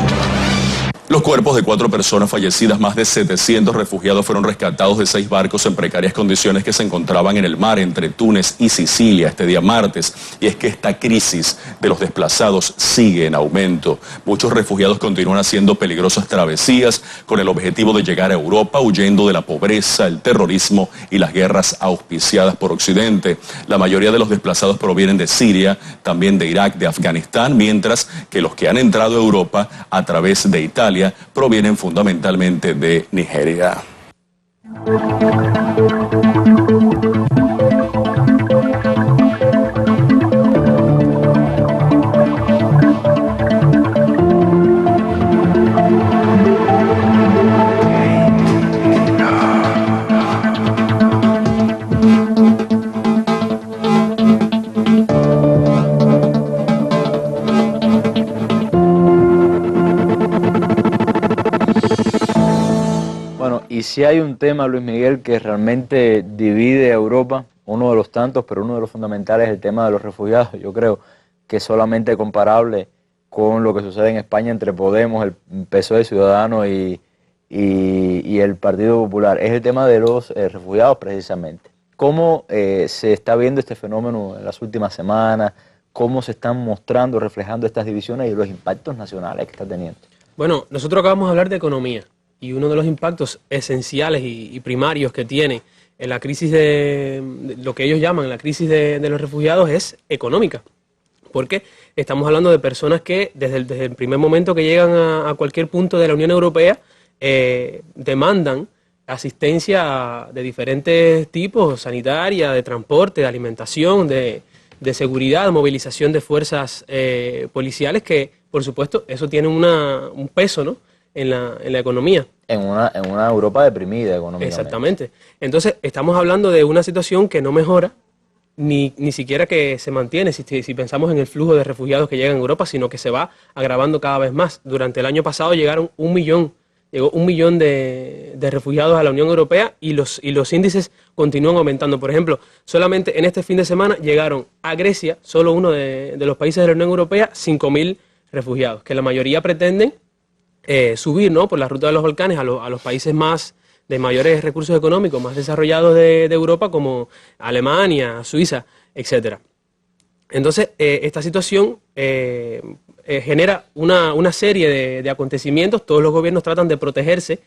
Los cuerpos de 4 personas fallecidas, más de 700 refugiados fueron rescatados de 6 barcos en precarias condiciones que se encontraban en el mar entre Túnez y Sicilia este día martes. Y es que esta crisis de los desplazados sigue en aumento. Muchos refugiados continúan haciendo peligrosas travesías con el objetivo de llegar a Europa huyendo de la pobreza, el terrorismo y las guerras auspiciadas por Occidente. La mayoría de los desplazados provienen de Siria, también de Irak, de Afganistán, mientras que los que han entrado a Europa a través de Italia provienen fundamentalmente de Nigeria. Y si hay un tema, Luis Miguel, que realmente divide a Europa, uno de los tantos, pero uno de los fundamentales es el tema de los refugiados. Yo creo que es solamente comparable con lo que sucede en España entre Podemos, el PSOE Ciudadanos y el Partido Popular. Es el tema de los refugiados precisamente. ¿Cómo se está viendo este fenómeno en las últimas semanas? ¿Cómo se están mostrando, reflejando estas divisiones y los impactos nacionales que está teniendo? Bueno, nosotros acabamos de hablar de economía. Y uno de los impactos esenciales y primarios que tiene en la crisis de lo que ellos llaman la crisis de los refugiados es económica. Porque estamos hablando de personas que desde el primer momento que llegan a cualquier punto de la Unión Europea demandan asistencia de diferentes tipos, sanitaria, de transporte, de alimentación, de seguridad, de movilización de fuerzas policiales que, por supuesto, eso tiene un peso, ¿no?, en la economía. En una Europa deprimida económicamente. Exactamente. Entonces, estamos hablando de una situación que no mejora, ni siquiera que se mantiene, si pensamos en el flujo de refugiados que llegan a Europa, sino que se va agravando cada vez más. Durante el año pasado llegó 1 millón de refugiados a la Unión Europea y los índices continúan aumentando. Por ejemplo, solamente en este fin de semana llegaron a Grecia, solo uno de los países de la Unión Europea, 5.000 refugiados, que la mayoría pretenden subir, ¿no?, por la ruta de los Balcanes a los países de mayores recursos económicos, más desarrollados de Europa, como Alemania, Suiza, etcétera. Entonces, esta situación genera una serie de acontecimientos. Todos los gobiernos tratan de protegerse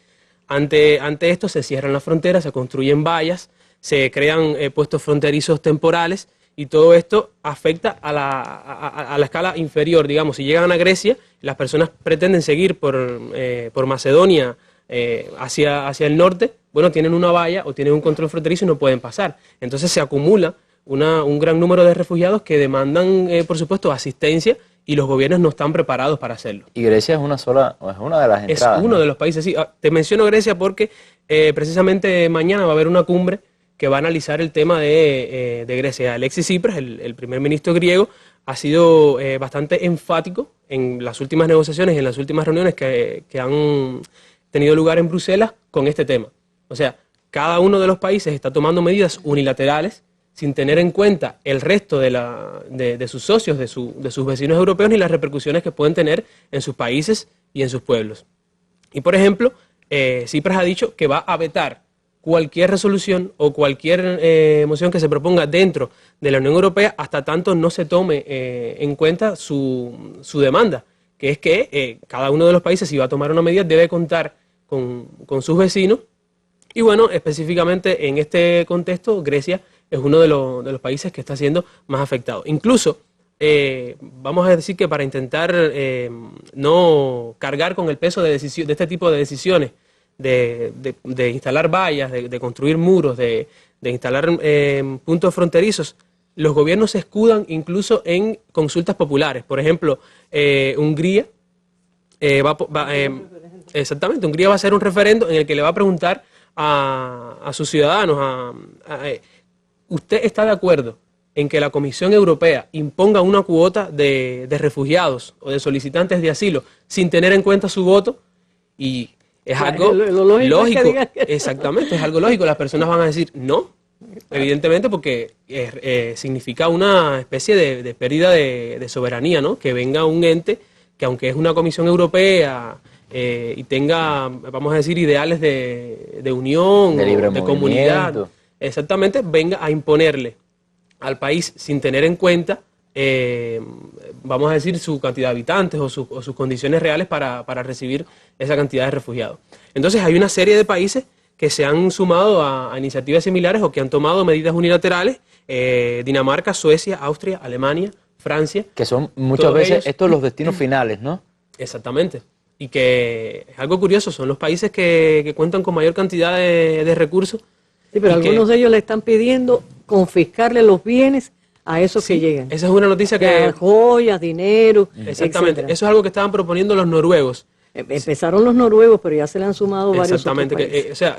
ante esto. Se cierran las fronteras, se construyen vallas, se crean puestos fronterizos temporales, y todo esto afecta a la escala inferior. Digamos, si llegan a Grecia, las personas pretenden seguir por Macedonia hacia el norte, bueno, tienen una valla o tienen un control fronterizo y no pueden pasar. Entonces se acumula un gran número de refugiados que demandan, por supuesto, asistencia, y los gobiernos no están preparados para hacerlo. Y Grecia es una de las entradas. Es uno de los países, sí. Te menciono Grecia porque precisamente mañana va a haber una cumbre que va a analizar el tema de Grecia. Alexis Tsipras, el primer ministro griego, ha sido bastante enfático en las últimas negociaciones, en las últimas reuniones que han tenido lugar en Bruselas con este tema. O sea, cada uno de los países está tomando medidas unilaterales sin tener en cuenta el resto de sus socios, de sus vecinos europeos, ni las repercusiones que pueden tener en sus países y en sus pueblos. Y, por ejemplo, Tsipras ha dicho que va a vetar cualquier resolución o cualquier moción que se proponga dentro de la Unión Europea hasta tanto no se tome en cuenta su demanda, que es que cada uno de los países, si va a tomar una medida, debe contar con sus vecinos. Y bueno, específicamente en este contexto, Grecia es uno de los países que está siendo más afectado. Incluso, vamos a decir que para intentar no cargar con el peso de este tipo de decisiones, de instalar vallas, de construir muros, de instalar puntos fronterizos, los gobiernos se escudan incluso en consultas populares. Por ejemplo, Hungría exactamente, Hungría va a hacer un referendo en el que le va a preguntar a sus ciudadanos, ¿usted está de acuerdo en que la Comisión Europea imponga una cuota de refugiados o de solicitantes de asilo sin tener en cuenta su voto? Y es algo lógico, exactamente, es algo lógico. Las personas van a decir no, evidentemente, porque significa una especie de pérdida de soberanía, ¿no? Que venga un ente que, aunque es una Comisión Europea y tenga, vamos a decir, ideales de unión, de comunidad, exactamente, venga a imponerle al país sin tener en cuenta, vamos a decir, su cantidad de habitantes o sus condiciones reales para recibir esa cantidad de refugiados. Entonces hay una serie de países que se han sumado a iniciativas similares o que han tomado medidas unilaterales, Dinamarca, Suecia, Austria, Alemania, Francia. Que son muchas veces estos los destinos finales, ¿no? Exactamente. Y que es algo curioso, son los países que cuentan con mayor cantidad de recursos. Sí, pero algunos de ellos le están pidiendo confiscarle los bienes a esos que llegan. Esa es una noticia que... joyas, dinero, exactamente, etcétera. eso es algo que estaban proponiendo los noruegos. Empezaron los noruegos, pero ya se le han sumado varios otros países. O sea,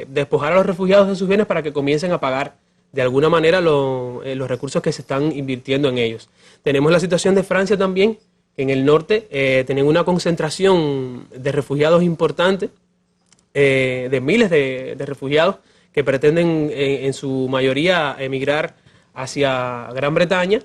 despojar a los refugiados de sus bienes para que comiencen a pagar de alguna manera los recursos que se están invirtiendo en ellos. Tenemos la situación de Francia también, en el norte tienen una concentración de refugiados importante, de miles de refugiados que pretenden en su mayoría emigrar hacia Gran Bretaña,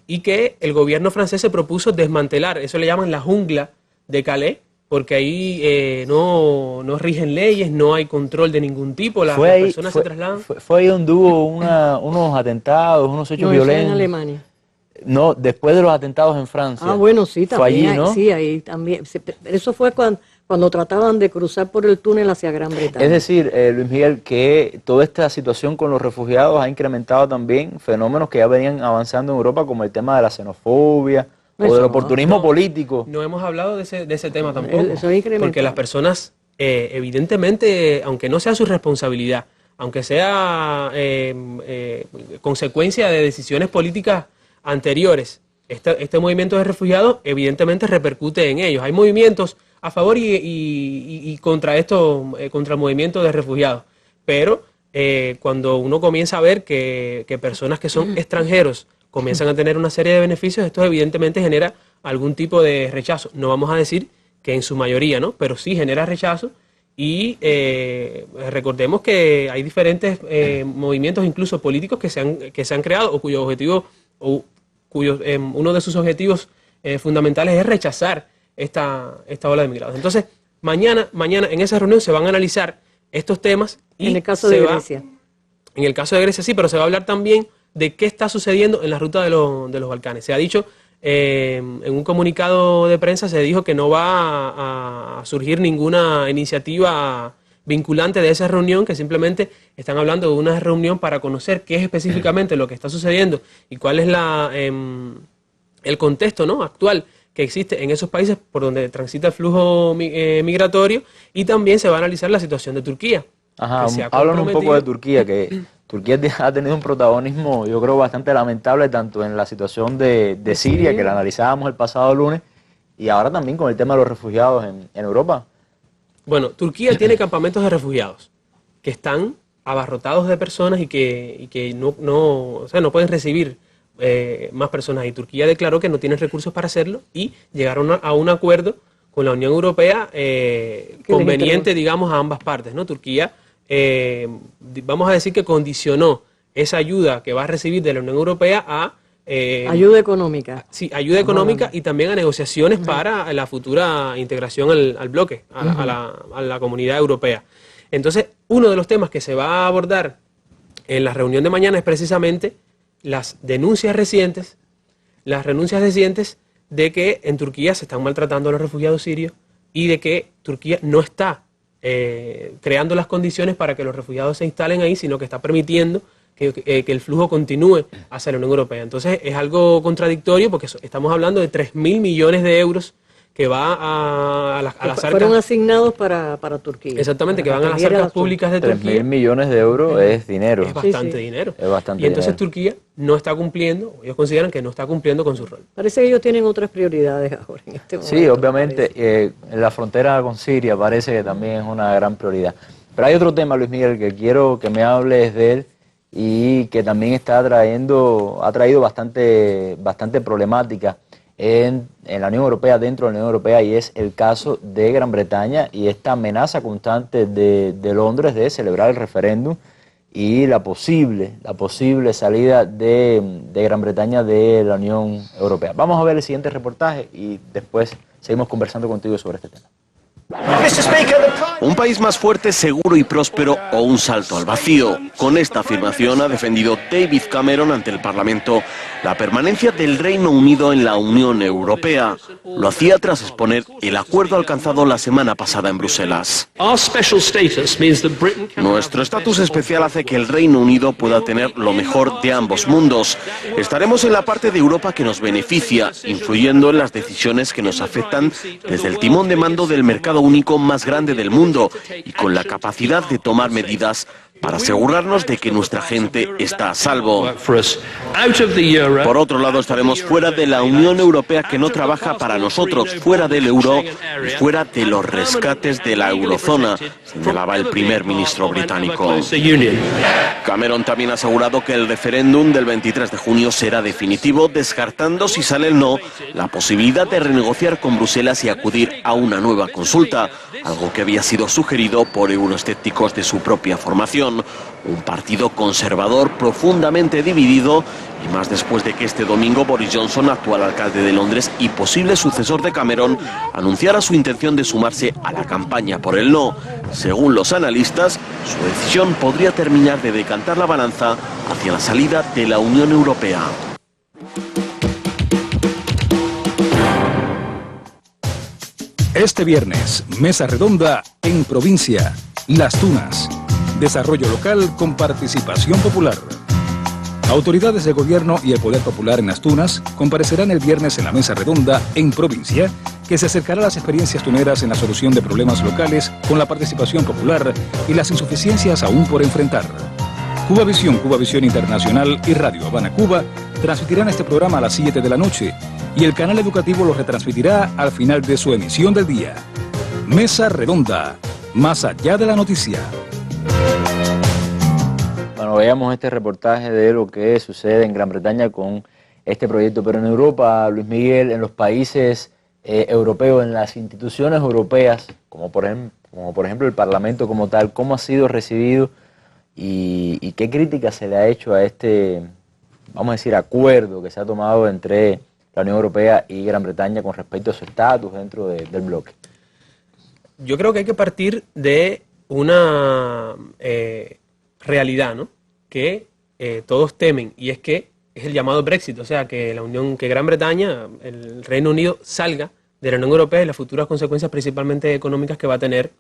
y que el gobierno francés se propuso desmantelar. Eso le llaman la jungla de Calais, porque ahí no rigen leyes, no hay control de ningún tipo, las personas se trasladan. Fue ahí donde hubo unos atentados, unos hechos violentos. En Alemania. No, después de los atentados en Francia. Ah, bueno, sí, también. Fue allí, ¿no? Sí, ahí también. Eso fue cuando trataban de cruzar por el túnel hacia Gran Bretaña. Es decir, Luis Miguel, que toda esta situación con los refugiados ha incrementado también fenómenos que ya venían avanzando en Europa, como el tema de la xenofobia o del oportunismo político. No hemos hablado de ese tema tampoco, eso porque las personas, evidentemente, aunque no sea su responsabilidad, aunque sea consecuencia de decisiones políticas anteriores, este movimiento de refugiados evidentemente repercute en ellos. Hay movimientos a favor y contra esto, contra el movimiento de refugiados, pero cuando uno comienza a ver que personas que son extranjeros comienzan a tener una serie de beneficios, esto evidentemente genera algún tipo de rechazo. No vamos a decir que en su mayoría, ¿no? Pero sí genera rechazo, y recordemos que hay diferentes movimientos, incluso políticos, que se han creado o cuyo objetivo uno de sus objetivos fundamentales es rechazar esta ola de migrados. Entonces, mañana en esa reunión se van a analizar estos temas. Y en el caso de Grecia. En el caso de Grecia sí, pero se va a hablar también de qué está sucediendo en la ruta de los Balcanes. Se ha dicho, en un comunicado de prensa se dijo que no va a surgir ninguna iniciativa vinculante de esa reunión, que simplemente están hablando de una reunión para conocer qué es específicamente lo que está sucediendo y cuál es el contexto, ¿no?, actual que existe en esos países por donde transita el flujo migratorio, y también se va a analizar la situación de Turquía. Ajá, háblanos un poco de Turquía, que Turquía ha tenido un protagonismo, yo creo, bastante lamentable, tanto en la situación de Siria, que la analizábamos el pasado lunes, y ahora también con el tema de los refugiados en Europa. Bueno, Turquía tiene campamentos de refugiados que están abarrotados de personas y que no pueden recibir más personas. Y Turquía declaró que no tiene recursos para hacerlo, y llegaron a un acuerdo con la Unión Europea conveniente, digamos, a ambas partes, ¿no? Turquía, vamos a decir que condicionó esa ayuda que va a recibir de la Unión Europea a... ayuda económica. Sí, ayuda económica, y también a negociaciones para la futura integración al bloque, a la comunidad europea. Entonces, uno de los temas que se va a abordar en la reunión de mañana es precisamente las denuncias recientes, las renuncias recientes de que en Turquía se están maltratando a los refugiados sirios, y de que Turquía no está creando las condiciones para que los refugiados se instalen ahí, sino que está permitiendo que el flujo continúe hacia la Unión Europea. Entonces es algo contradictorio, porque estamos hablando de 3.000 millones de euros que va a las arcas. Fueron asignados para Turquía. Exactamente, que van a las arcas públicas de Turquía. 3.000 millones de euros es dinero. Es bastante dinero. Es bastante y entonces dinero. Turquía no está cumpliendo, ellos consideran que no está cumpliendo con su rol. Parece que ellos tienen otras prioridades ahora en este momento. Sí, obviamente, en la frontera con Siria parece que también es una gran prioridad. Pero hay otro tema, Luis Miguel, que quiero que me hables de él y que también ha traído bastante problemática en la Unión Europea, dentro de la Unión Europea, y es el caso de Gran Bretaña y esta amenaza constante de Londres de celebrar el referéndum y la posible salida de Gran Bretaña de la Unión Europea. Vamos a ver el siguiente reportaje y después seguimos conversando contigo sobre este tema. Un país más fuerte, seguro y próspero o un salto al vacío. Con esta afirmación ha defendido David Cameron ante el Parlamento la permanencia del Reino Unido en la Unión Europea. Lo hacía tras exponer el acuerdo alcanzado la semana pasada en Bruselas. Nuestro estatus especial hace que el Reino Unido pueda tener lo mejor de ambos mundos. Estaremos en la parte de Europa que nos beneficia, influyendo en las decisiones que nos afectan desde el timón de mando del mercado único más grande del mundo y con la capacidad de tomar medidas para asegurarnos de que nuestra gente está a salvo. Por otro lado, estaremos fuera de la Unión Europea que no trabaja para nosotros, fuera del euro y fuera de los rescates de la eurozona, señalaba el primer ministro británico. Cameron también ha asegurado que el referéndum del 23 de junio será definitivo, descartando, si sale el no, la posibilidad de renegociar con Bruselas y acudir a una nueva consulta, algo que había sido sugerido por euroescépticos de su propia formación. Un partido conservador profundamente dividido, y más después de que este domingo Boris Johnson, actual alcalde de Londres y posible sucesor de Cameron, anunciara su intención de sumarse a la campaña por el no. Según los analistas, su decisión podría terminar de decantar la balanza hacia la salida de la Unión Europea. Este viernes, mesa redonda en provincia, Las Tunas. Desarrollo local con participación popular. Autoridades de gobierno y el poder popular en Las Tunas comparecerán el viernes en la mesa redonda en provincia, que se acercará a las experiencias tuneras en la solución de problemas locales con la participación popular y las insuficiencias aún por enfrentar. Cuba Visión Internacional y Radio Habana Cuba transmitirán este programa a las 7 de la noche y el canal educativo lo retransmitirá al final de su emisión del día. Mesa redonda, más allá de la noticia. Bueno, veamos este reportaje de lo que sucede en Gran Bretaña con este proyecto, pero en Europa, Luis Miguel, en los países europeos, en las instituciones europeas, como por ejemplo el Parlamento como tal, ¿cómo ha sido recibido y qué crítica se le ha hecho a este, vamos a decir, acuerdo que se ha tomado entre la Unión Europea y Gran Bretaña con respecto a su estatus dentro del bloque? Yo creo que hay que partir de una realidad, ¿no?, que todos temen, y es que es el llamado Brexit, o sea, que Gran Bretaña, el Reino Unido, salga de la Unión Europea y las futuras consecuencias principalmente económicas que va a tener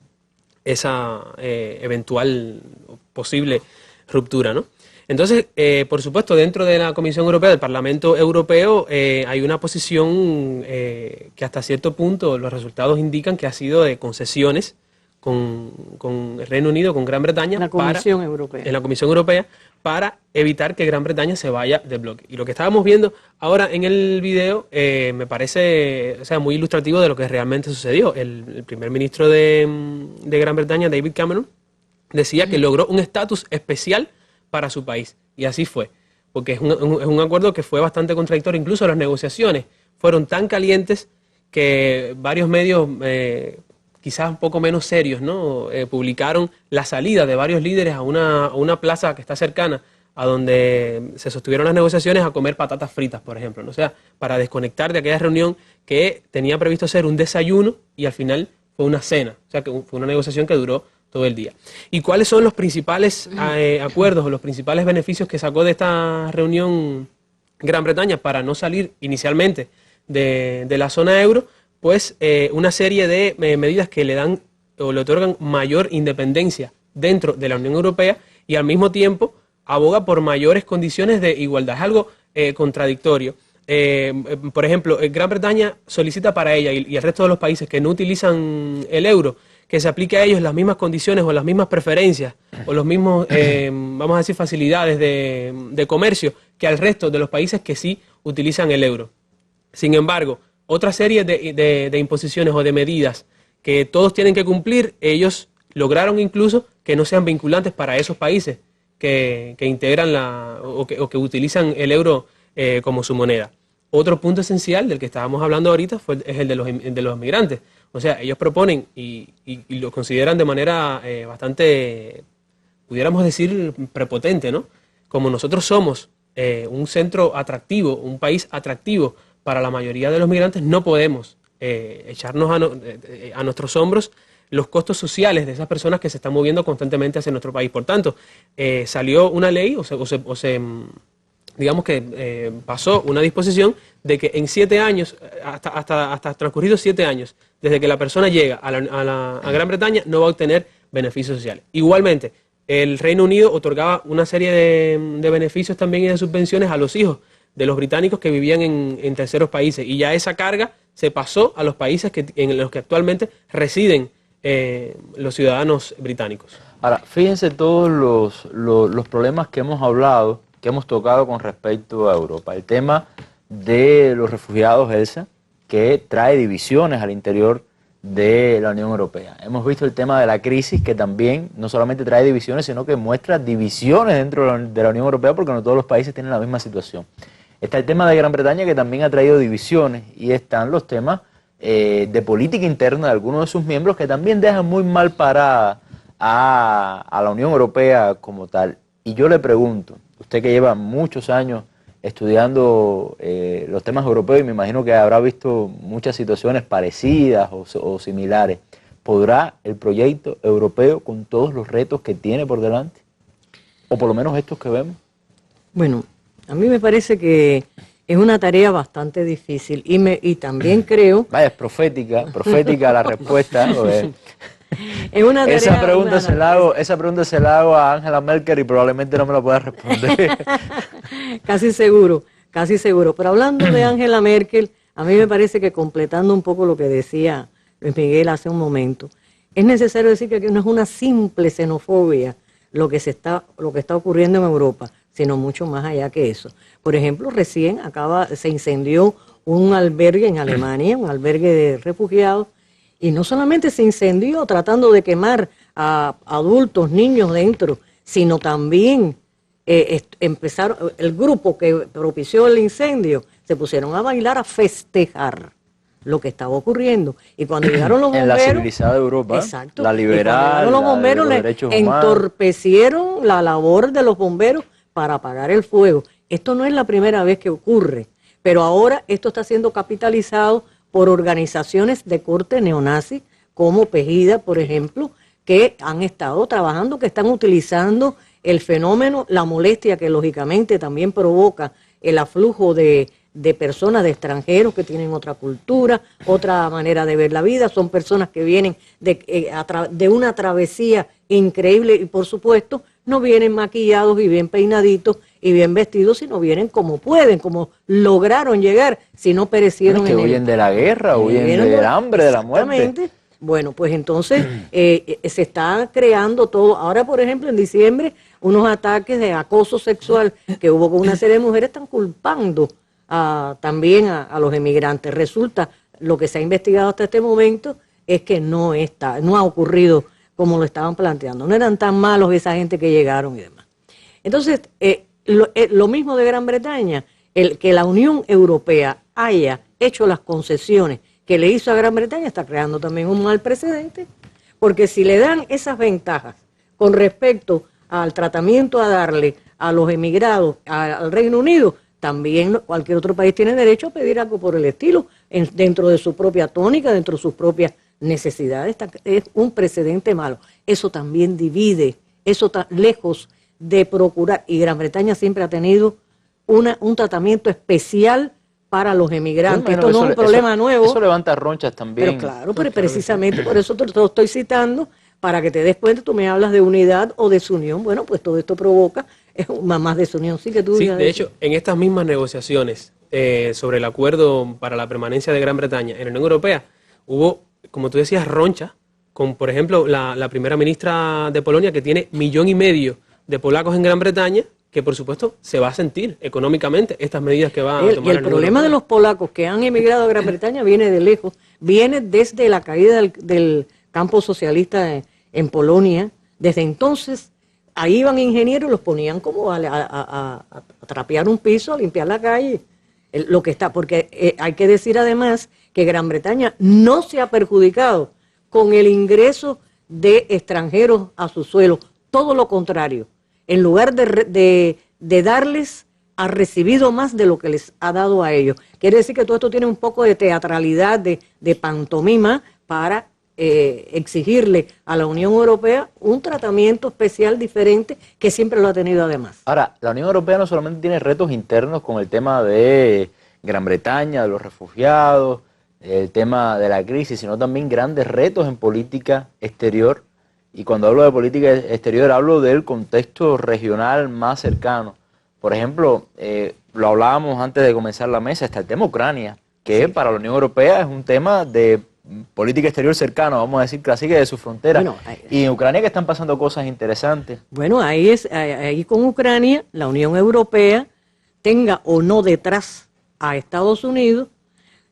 esa eventual posible ruptura, ¿no? Entonces, por supuesto, dentro de la Comisión Europea, del Parlamento Europeo, hay una posición que hasta cierto punto los resultados indican que ha sido de concesiones con el Reino Unido, con Gran Bretaña, en la Comisión Europea, para evitar que Gran Bretaña se vaya del bloque. Y lo que estábamos viendo ahora en el video me parece, o sea, muy ilustrativo de lo que realmente sucedió. El primer ministro de Gran Bretaña, David Cameron, decía que logró un estatus especial para su país. Y así fue, porque es un acuerdo que fue bastante contradictorio. Incluso las negociaciones fueron tan calientes que varios medios, quizás un poco menos serios, ¿no?, publicaron la salida de varios líderes a una plaza que está cercana a donde se sostuvieron las negociaciones, a comer patatas fritas, por ejemplo, ¿no? O sea, para desconectar de aquella reunión que tenía previsto ser un desayuno y al final fue una cena. O sea, que fue una negociación que duró todo el día. ¿Y cuáles son los principales acuerdos o los principales beneficios que sacó de esta reunión Gran Bretaña para no salir inicialmente de la zona euro? Pues una serie de medidas que le dan o le otorgan mayor independencia dentro de la Unión Europea y al mismo tiempo aboga por mayores condiciones de igualdad. Es algo contradictorio. por ejemplo, Gran Bretaña solicita para ella y el resto de los países que no utilizan el euro, que se aplique a ellos las mismas condiciones o las mismas preferencias o los mismos, vamos a decir, facilidades de comercio que al resto de los países que sí utilizan el euro. Sin embargo, otra serie de imposiciones o de medidas que todos tienen que cumplir, ellos lograron incluso que no sean vinculantes para esos países que integran o que utilizan el euro como su moneda. Otro punto esencial del que estábamos hablando ahorita es el de los migrantes. O sea, ellos proponen y lo consideran de manera bastante, pudiéramos decir, prepotente, ¿no? Como nosotros somos un centro atractivo, un país atractivo para la mayoría de los migrantes, no podemos echarnos a nuestros hombros los costos sociales de esas personas que se están moviendo constantemente hacia nuestro país. Por tanto, salió una ley digamos que pasó una disposición de que en 7 años, hasta transcurridos 7 años, desde que la persona llega a Gran Bretaña, no va a obtener beneficios sociales. Igualmente, el Reino Unido otorgaba una serie de beneficios también y de subvenciones a los hijos de los británicos que vivían en terceros países, y ya esa carga se pasó a los países en los que actualmente residen los ciudadanos británicos. Ahora, fíjense todos los problemas que hemos hablado, que hemos tocado con respecto a Europa. El tema de los refugiados, Elsa, que trae divisiones al interior de la Unión Europea. Hemos visto el tema de la crisis, que también no solamente trae divisiones, sino que muestra divisiones dentro de la Unión Europea, porque no todos los países tienen la misma situación. Está el tema de Gran Bretaña, que también ha traído divisiones, y están los temas de política interna de algunos de sus miembros, que también dejan muy mal parada a la Unión Europea como tal. Y yo le pregunto, usted que lleva muchos años estudiando los temas europeos, y me imagino que habrá visto muchas situaciones parecidas o similares, ¿podrá el proyecto europeo con todos los retos que tiene por delante? ¿O por lo menos estos que vemos? Bueno, a mí me parece que es una tarea bastante difícil y también creo... Vaya, es profética la respuesta. Es una tarea, esa pregunta se la hago a Angela Merkel y probablemente no me la pueda responder. Casi seguro. Pero hablando de Angela Merkel, a mí me parece que, completando un poco lo que decía Luis Miguel hace un momento, es necesario decir que aquí no es una simple xenofobia lo que está ocurriendo en Europa, sino mucho más allá que eso. Por ejemplo, recién se incendió un albergue en Alemania, un albergue de refugiados, y no solamente se incendió tratando de quemar a adultos, niños dentro, sino también empezaron, el grupo que propició el incendio, se pusieron a bailar, a festejar lo que estaba ocurriendo. Y cuando llegaron los bomberos... En la civilizada Europa, exacto, la liberal, los bomberos los derechos entorpecieron la labor de los bomberos para apagar el fuego. Esto no es la primera vez que ocurre, pero ahora esto está siendo capitalizado por organizaciones de corte neonazi, como Pegida, por ejemplo, que han estado trabajando, que están utilizando el fenómeno, la molestia que lógicamente también provoca el aflujo de personas, de extranjeros que tienen otra cultura, otra manera de ver la vida. Son personas que vienen de una travesía increíble y, por supuesto, no vienen maquillados y bien peinaditos y bien vestidos, sino vienen como pueden, como lograron llegar, si no perecieron que huyen de la guerra, huyen del hambre, de la muerte. Exactamente. Bueno, pues entonces se está creando todo. Ahora, por ejemplo, en diciembre, unos ataques de acoso sexual que hubo con una serie de mujeres están culpando también a los emigrantes. Resulta, lo que se ha investigado hasta este momento es que no ha ocurrido como lo estaban planteando. No eran tan malos esa gente que llegaron y demás. Entonces, lo mismo de Gran Bretaña, que la Unión Europea haya hecho las concesiones que le hizo a Gran Bretaña, está creando también un mal precedente, porque si le dan esas ventajas con respecto al tratamiento a darle a los emigrados al Reino Unido, también cualquier otro país tiene derecho a pedir algo por el estilo, dentro de su propia tónica, dentro de sus propias necesidades. Es un precedente malo. Eso también divide, eso está lejos de procurar, y Gran Bretaña siempre ha tenido un tratamiento especial para los emigrantes. Esto no es un problema nuevo. Eso levanta ronchas también. Pero claro, pero precisamente por eso te lo estoy citando, para que te des cuenta. Tú me hablas de unidad o desunión. Bueno, pues todo esto provoca más desunión. Sí, que tú sí, de hecho, en estas mismas negociaciones sobre el acuerdo para la permanencia de Gran Bretaña en la Unión Europea, hubo, como tú decías, roncha con, por ejemplo, la primera ministra de Polonia, que tiene 1,5 millones de polacos en Gran Bretaña, que por supuesto se va a sentir económicamente estas medidas que va a tomar. Y el problema de los polacos que han emigrado a Gran Bretaña viene de lejos, viene desde la caída del campo socialista en Polonia. Desde entonces, ahí iban ingenieros y los ponían como a trapear un piso, a limpiar la calle, lo que está, porque hay que decir además que Gran Bretaña no se ha perjudicado con el ingreso de extranjeros a su suelo, todo lo contrario. En lugar de darles, ha recibido más de lo que les ha dado a ellos. Quiere decir que todo esto tiene un poco de teatralidad, de pantomima, para exigirle a la Unión Europea un tratamiento especial diferente que siempre lo ha tenido además. Ahora, la Unión Europea no solamente tiene retos internos con el tema de Gran Bretaña, de los refugiados, el tema de la crisis, sino también grandes retos en política exterior. Y cuando hablo de política exterior, hablo del contexto regional más cercano. Por ejemplo, lo hablábamos antes de comenzar la mesa, está el tema Ucrania, que sí, para la Unión Europea es un tema de política exterior cercano, vamos a decir casi que de su frontera. Bueno, y en Ucrania que están pasando cosas interesantes. Bueno, ahí con Ucrania, la Unión Europea, tenga o no detrás a Estados Unidos,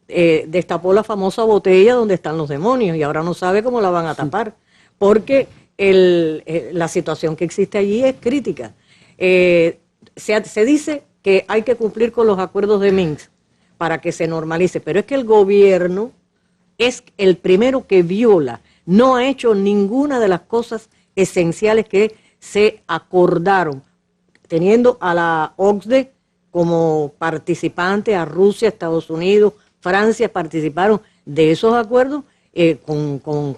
destapó la famosa botella donde están los demonios y ahora no sabe cómo la van a tapar, porque la situación que existe allí es crítica. Se dice que hay que cumplir con los acuerdos de Minsk para que se normalice, pero es que el gobierno es el primero que viola, no ha hecho ninguna de las cosas esenciales que se acordaron, teniendo a la OCDE como participante, a Rusia, Estados Unidos, Francia participaron de esos acuerdos,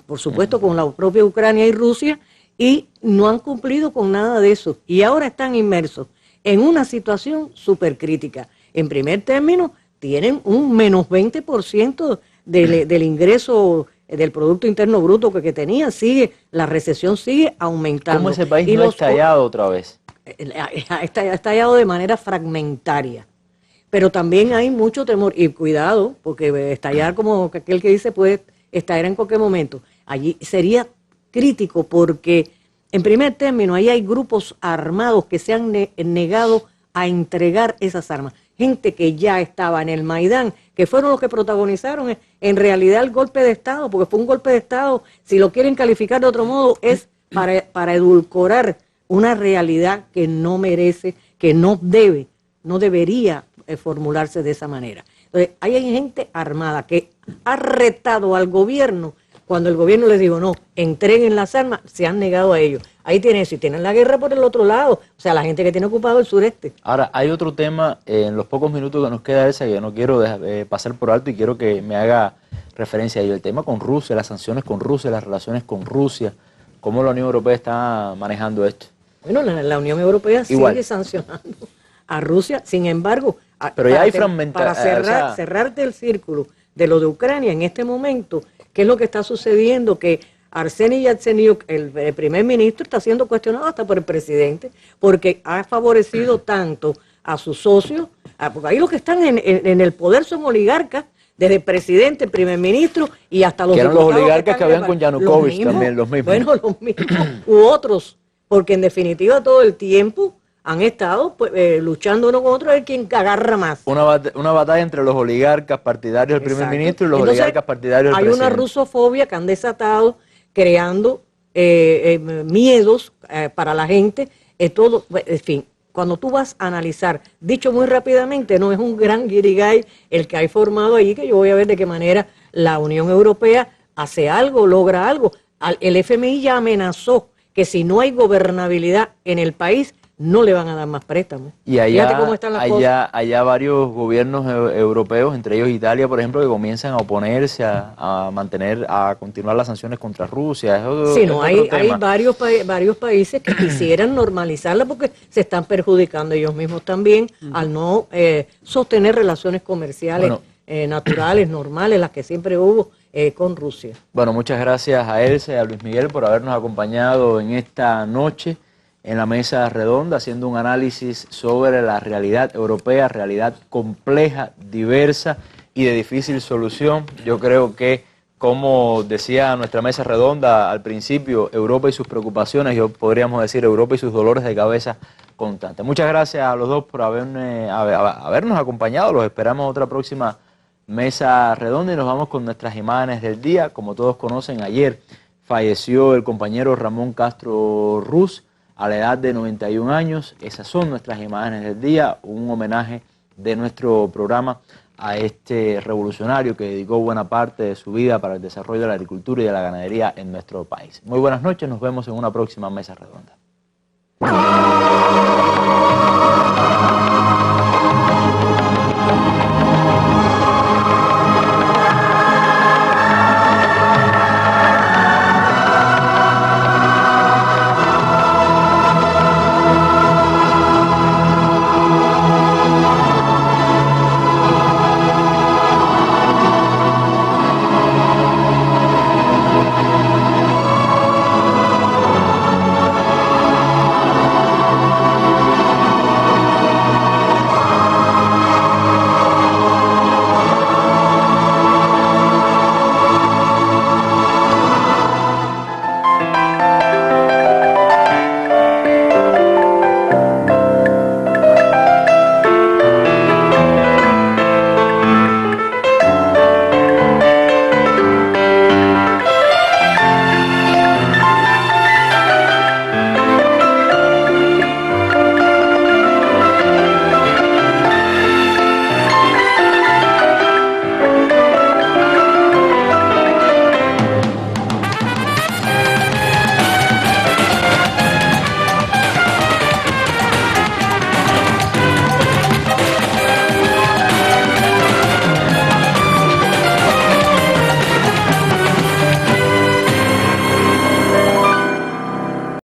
por supuesto con la propia Ucrania y Rusia, y no han cumplido con nada de eso. Y ahora están inmersos en una situación súper crítica. En primer término, tienen un menos 20% del ingreso del Producto Interno Bruto que tenían. La recesión sigue aumentando. ¿Cómo ese país no ha estallado otra vez? Ha estallado de manera fragmentaria. Pero también hay mucho temor, y cuidado, porque estallar, como aquel que dice, puede estallar en cualquier momento. Allí sería crítico porque, en primer término, ahí hay grupos armados que se han negado a entregar esas armas. Gente que ya estaba en el Maidán, que fueron los que protagonizaron en realidad el golpe de Estado, porque fue un golpe de Estado, si lo quieren calificar de otro modo, es para edulcorar una realidad que no merece, que no debería formularse de esa manera. Entonces, hay gente armada que ha retado al gobierno. Cuando el gobierno les dijo, no, entreguen las armas, se han negado a ellos. Ahí tienen eso, y tienen la guerra por el otro lado, o sea, la gente que tiene ocupado el sureste. Ahora, hay otro tema en los pocos minutos que nos queda, Elsa, que no quiero pasar por alto y quiero que me haga referencia a ello. El tema con Rusia, las sanciones con Rusia, las relaciones con Rusia, ¿cómo la Unión Europea está manejando esto? Bueno, la Unión Europea sigue sancionando a Rusia, sin embargo, pero ya hay fragmentación. Para cerrarte el círculo de lo de Ucrania en este momento, ¿qué es lo que está sucediendo? Que Arseniy Yatsenyuk, el primer ministro, está siendo cuestionado hasta por el presidente, porque ha favorecido tanto a sus socios, porque ahí los que están en el poder son oligarcas, desde el presidente, el primer ministro y hasta los diputados. Que eran los oligarcas que habían con Yanukovych también, los mismos. Bueno, los mismos u otros, porque en definitiva todo el tiempo han estado luchando uno con otro a ver quién agarra más. Una batalla entre los oligarcas partidarios del primer ministro y los oligarcas partidarios del presidente. Hay una rusofobia que han desatado, creando miedos para la gente, todo, en fin. Cuando tú vas a analizar, dicho muy rápidamente, no es un gran guirigay el que hay formado allí, que yo voy a ver de qué manera la Unión Europea hace algo, logra algo. El FMI ya amenazó que si no hay gobernabilidad en el país, no le van a dar más préstamos. Y allá, cómo están las cosas. Allá varios gobiernos europeos, entre ellos Italia, por ejemplo, que comienzan a oponerse a continuar las sanciones contra Rusia. Sí, no, hay varios países que quisieran normalizarla porque se están perjudicando ellos mismos también al no sostener relaciones comerciales naturales, normales, las que siempre hubo con Rusia. Bueno, muchas gracias a Elsa y a Luis Miguel por habernos acompañado en esta noche. en la mesa redonda, haciendo un análisis sobre la realidad europea, realidad compleja, diversa y de difícil solución. Yo creo que, como decía nuestra mesa redonda al principio, Europa y sus preocupaciones, yo podríamos decir Europa y sus dolores de cabeza constantes. Muchas gracias a los dos por habernos acompañado. Los esperamos en otra próxima mesa redonda y nos vamos con nuestras imágenes del día. Como todos conocen, ayer falleció el compañero Ramón Castro Ruz a la edad de 91 años. Esas son nuestras imágenes del día, un homenaje de nuestro programa a este revolucionario que dedicó buena parte de su vida para el desarrollo de la agricultura y de la ganadería en nuestro país. Muy buenas noches, nos vemos en una próxima mesa redonda.